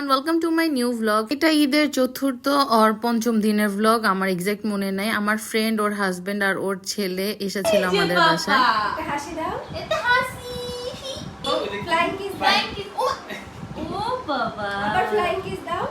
Everyone, welcome to my new vlog. এটা ঈদের চতুর্থ আর পঞ্চম দিনের ভ্লগ, আমার এক্সাক্ট মনে নাই। আমার ফ্রেন্ড, ওর হাজবেন্ড আর ওর ছেলে এসেছিল আমাদের বাসায়। হাসি দাও। এটা হাসি। ফ্লাইং কিস দাও। ও বাবা। আবার ফ্লাইং কিস দাও।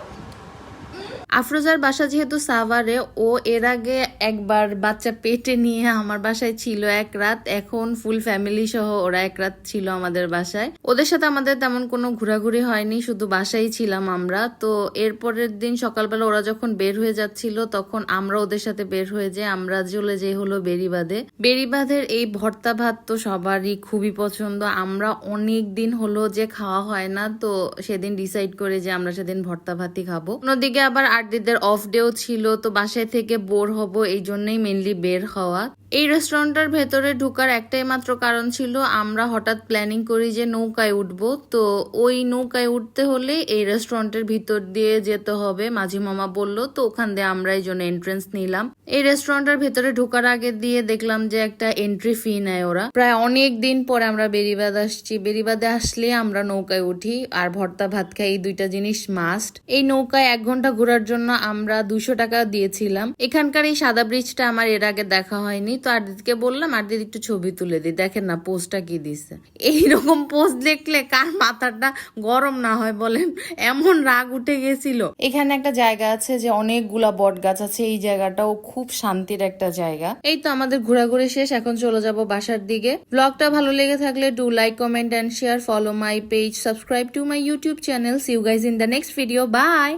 আফরোজার বাসা যেহেতু সাভারে, ও এর আগে একবার বাচ্চা পেটে নিয়ে আমার বাসায় ছিল এক রাত। এখন ফুল ফ্যামিলি সহ ওরা এক রাত ছিল আমাদের বাসায়। ওদের সাথে আমাদের তেমন কোনো ঘোরাঘুরি হয়নি, শুধু বাসায় ছিলাম আমরা। তো এরপরের দিন সকালবেলা ওরা যখন বের হয়ে যাচ্ছিল, তখন আমরা ওদের সাথে বের হয়ে যাই। আমরা চলে যাই হলো বেড়িবাঁধে। বেড়িবাঁধের এই ভর্তা ভাত তো সবারই খুবই পছন্দ। আমরা অনেক দিন হলো যে খাওয়া হয় না, তো সেদিন ডিসাইড করে যে আমরা সেদিন ভর্তা ভাতই খাবো। অন্যদিকে আবার আরদিদের অফ ডেও ছিল, তো বাসায় থেকে বোর হব, এই জন্যই মেনলি বের হওয়া। এই রেস্টুরেন্টের ভেতরে ঢোকার একটাই মাত্র কারণ ছিল, আমরা হঠাৎ প্ল্যানিং করি যে নৌকায় উঠবো। তো ওই নৌকায় উঠতে হলে এই রেস্টুরেন্টের ভিতর দিয়ে যেতে হবে, মাঝি মামা বললো। তো ওখান দিয়ে আমরা এই জন্য এন্ট্রেন্স নিলাম। এই রেস্টুরেন্টের ভেতরে ঢোকার আগে দিয়ে দেখলাম যে একটা এন্ট্রি ফি নেয় ওরা। প্রায় অনেক দিন পরে আমরা বেড়িবাঁধ আসছি। বেড়িবাঁধে আসলে আমরা নৌকায় উঠি আর ভর্তা ভাত খাই, এই দুইটা জিনিস মাস্ট। এই নৌকায় 1 ঘন্টা ঘোরার জন্য আমরা 200 টাকা দিয়েছিলাম। এখানকার এই সাদা ব্রিজটা আমার এর আগে দেখা হয়নি, তো আরদিকে বললাম আরদিদি একটু ছবি তুলে দিই, দেখেন না পোস্টটা কি দিচ্ছে। এইরকম পোস্ট দেখলে কার মাথাটা গরম না হয় বলেন, এমন রাগ উঠে গেছিল। এখানে একটা জায়গা আছে যে অনেকগুলা বট গাছ আছে, এই জায়গাটাও খুব শান্তির একটা জায়গা। এই তো আমাদের ঘোরাঘুরি শেষ, এখন চলে যাব বাসার দিকে। ব্লগটা ভালো লেগে থাকলে do like, comment and share, follow my page, subscribe to my YouTube channel. See you guys in the next video, by.